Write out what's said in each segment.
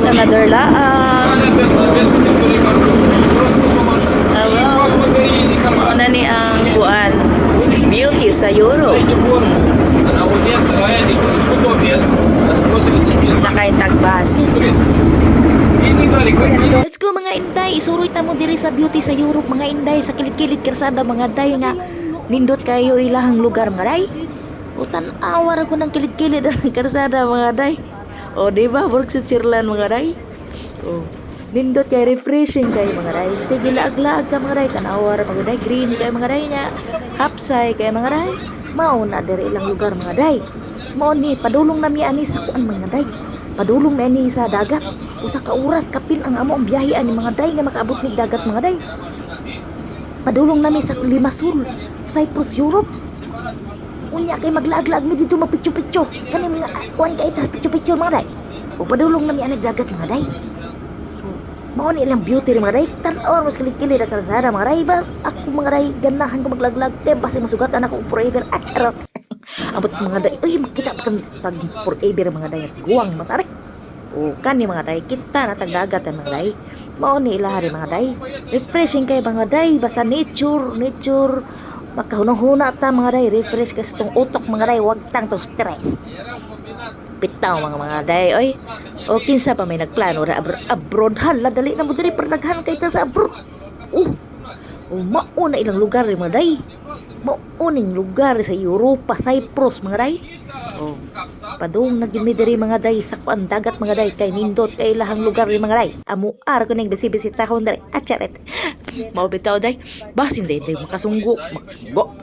sa another laang. Hello. Ano ni ang kuan? Beauty sa Europe. Sakay tagbas. Let's go mga inday. Isuroy ta mo diri sa beauty sa Europe mga inday. Sa kilid-kilid karsada mga day nga nindot kayo ilahang lugar mga day. Utan awar ako ng kilid-kilid ang karsada mga day. O diba? Work sa Chirlan mga day. O nindot kay refreshing kay mga day. Sige laag-laag ka mga day. Tanawar mga day. Green kay mga day niya. Hapsay kay mga day. Mauna diri ilang lugar mga day. Mao ni padulong nami ani sa kuan mga day. Padulong na ni sa dagat. Usa ka oras kapin ang amo ang biyahe ani mga day nga makaabot ni dagat mga day. Padulong nami sa Limassol, Cyprus, Europe. Unya kay maglaag-laag mi dito mapicture-picture. Kani mga kuan kay ta picture-picture mga day. O padulong nami ani dagat mga day. So, mao ni ilang beauty ri mga day. Tan-aw mas kilig-kilig ang kalsada mga day. Bas ako mga day ganahan ko maglag-lag te basi masugatan ako forever at charot. Abot mga day, uy makita pa kan tag forever mga day guwang matari. O kani mga day kita na tag dagat mga day. Mao ni ilahari mga day. Refreshing kay mga day basta nature makahunong-huna ta mga day, refresh kasi tong utok mga day, wag tang to stress. Bitaw mga day, oy. O kinsa pa may nagplano ra abroad hala dali na mo diri perdaghan kay ta sa abroad. Mao na ilang lugar ri mga day. Mauning lugar sa Europa, Cyprus mga day. Padung nagimi diri mga day sa kuan dagat mga day kay nindot kay lahang lugar ri mga day. Amuar ko ning bisi-bisi tahon diri. Acharet. Mao bitaw day. Basin day makasunggo. Makasunggo.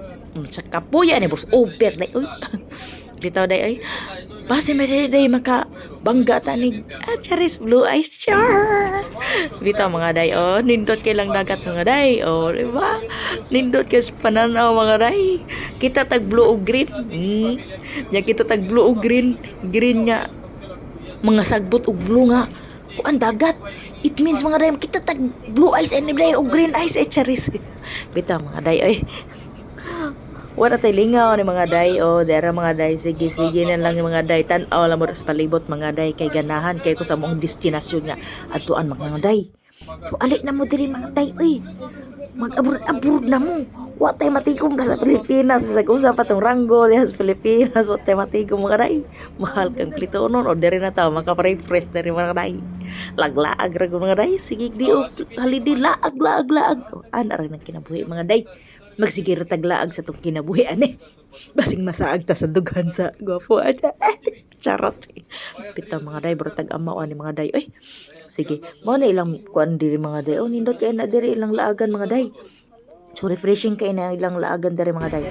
Sa kapuya ni boss over day. Uy. Bitaw day ay. Basin may day maka bangga tanig. Acharis blue eyes char. Bitaw mga day oh nindot kay lang dagat mga day. Oh, di ba? Nindot kay pananaw mga day. Kita tag blue o green. Ya kita tag blue o green. Green nya mga sagbot og blue nga. Kuan dagat. It means mga day kita tag blue eyes and day o green eyes charis. Bitaw mga day ay. Wala tay lingaw ni mga day o dera mga day sige na lang yung mga day tan-aw lang mo sa palibot mga day kay ganahan kay ko sa mong destinasyon nga adtuan mga day. So alik na mo diri mga day oy. Mag-abroad na mo. Wa tay matigom sa Pilipinas sa usa pa tong rango sa Pilipinas wa tay matigom mga day. Mahal kang plitonon o diri na ta maka-refresh diri mga day. Laglaag ra mga day sige di o halidi laag. Ana ra nang kinabuhi mga day. Magsigir taglaag sa itong kinabuhi ani. Basing masaag ta sa dughan sa gwapo aja. Charot. Pita mga day bro tag amaw ani mga day. Oy. Sige, mo na ilang kuan diri mga day. O nindot kay na diri ilang laagan mga day. So refreshing kay na ilang laagan diri mga day.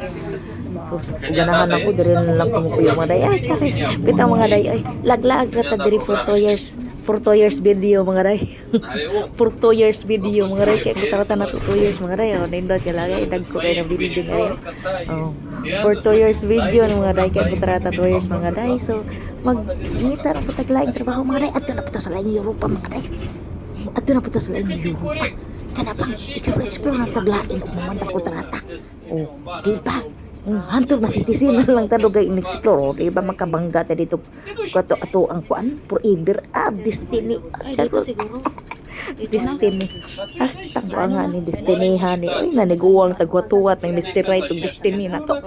So ganahan ako diri na lang kumukuyo mga day. Ay, charis. Pita mga day ay laglaag ra ta diri for 2 years. For 2 years video mga day. For 2 years video mga day kay kutarata na 2 years mga day. O nindot kay lagay dag ko kay na video din ay. For 2 years video mga day kay kutarata 2 years mga day. So mag-ingita ra po taglaing trabaho mga day. Adto na po ta sa laing Europa mga day. Adto na po ta sa laing Europa. Kanapang explore ng taglain o mamantang kontrata. O, di ba? Hantod masitisin na lang talo gay in-explore. Di ba makabangga ta dito ato ang kuan? Forever. Destiny. Ay, dito siguro. Destiny. Hastang ko nga ni Destiny hani. Ay, naniguwang tagwatuwat ng Mr. Right of Destiny na to.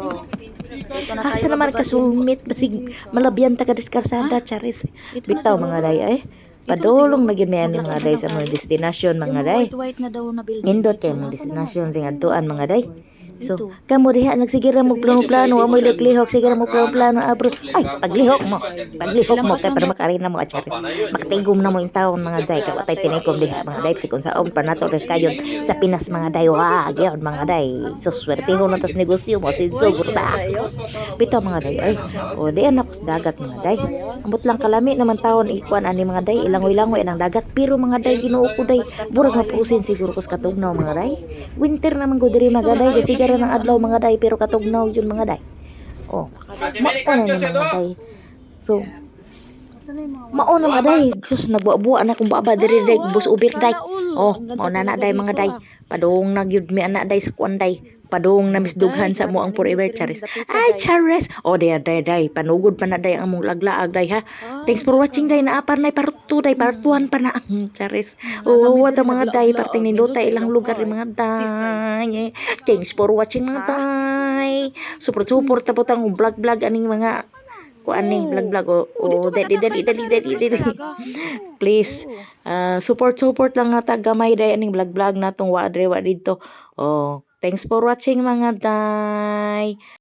Asa naman ka soulmate basig malabyan ta ka diskarsada charis. Bitaw mga day ay. Padulong na gimian ni mga day sa mga destinasyon mga day. White na daw na building. Indot kay mga destinasyon ring adtuan mga day. So, kamo diha nagsigira mo plano amoy lihok sigira mo plano abro. Ay, paglihok mo kay para makarin na mo acharis. Maktigom na mo yung taon mga day kay watay tinikom diha mga day sikon sa pa nato re kayon sa Pinas mga day wa gyud mga day. So swertehon na tas negosyo mo sinsugod ta. Bitaw mga day ay. O di anak sa dagat mga day. Ambot lang kalami naman taon ikuan ani mga day ilangoy-langoy ang dagat pero mga day Ginoo ko day burag mapusin siguro ko sa katugnaw mga day. Winter naman go diri mga day kasi ng adlaw mga day pero katugnaw yun mga day. Mauna na mga day. So mauna mga day. Sus nagbuwa-buwa na kung baba diri day bus ubir day. Mauna na day mga day. Padung nagyud mi anak day sa kuan day. padung na misdughan sa mo ang forever charis. Ay, charis! O, day. Panugod pa na day ang mong laglaag, day ha. Thanks for watching, day. Naapar na part 2, day. Part 1 pa na ang charis. Oo, what mga day. Parting nindota ilang lugar yung mga day. Thanks for watching, mga day. Support ta po tang vlog aning mga kuan ni vlog dali. Please, support lang nga tagamay day aning vlog natong wa dre wa dito. Oh, thanks for watching mga day.